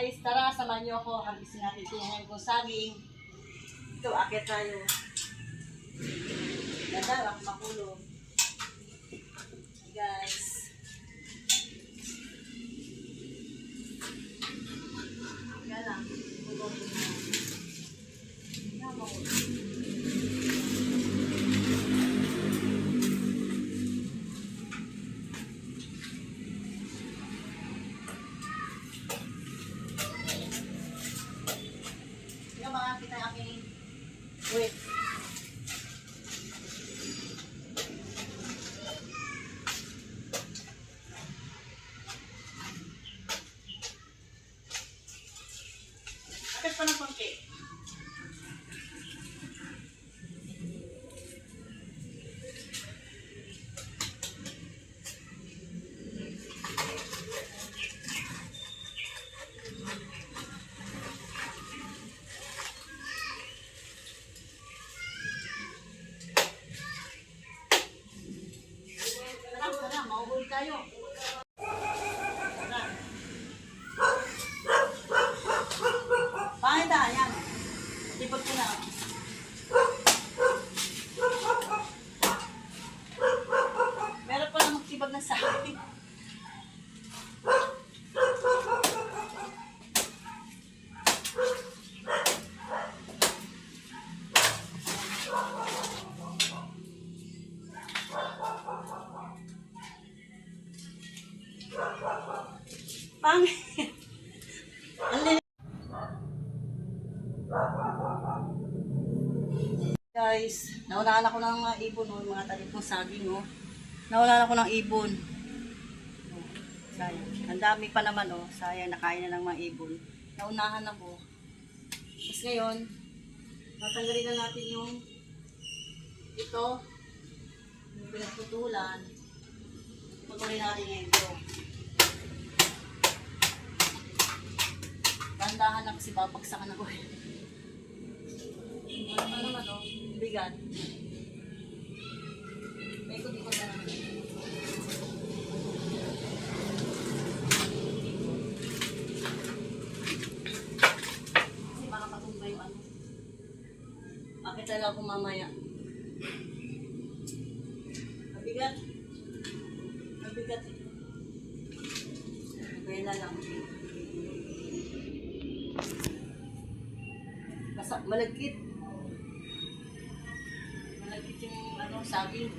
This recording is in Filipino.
guys, tara, samahan niyo ako. Hagisin natin ito ngayon kung saging. Ito, akit tayo. Ganda, ako makulong. Guys. Yan lang. Kulong. Yan, makulong. Makakita ang aking wait. Akit pa ng konti. Mauhuli tayo. Pangita, yan. Tipot ko na. Meron pa na magtibag na sa akin. Pangit. Guys, nawalaan ako ng mga ibon, mga talit ng saging, oh. Nawalaan ako ng ibon. Oh, sayang. Ang dami pa naman, oh. Sayang, nakain na ng mga ibon. Naunahan ako. Tapos ngayon, natanggalin na natin yung ito, yung pinagputulan. Putuloy natin ngayon ito. Bandahan lang kasi babagsakan ako eh. Ano naman o, bigat. May ikot-ikot na naman. Kasi baka patumba yung ano. Bakit talaga ako mamaya? Mabigat. Mabigat eh. Kaya lang. Malagkit. Malagkit yung ano, saging.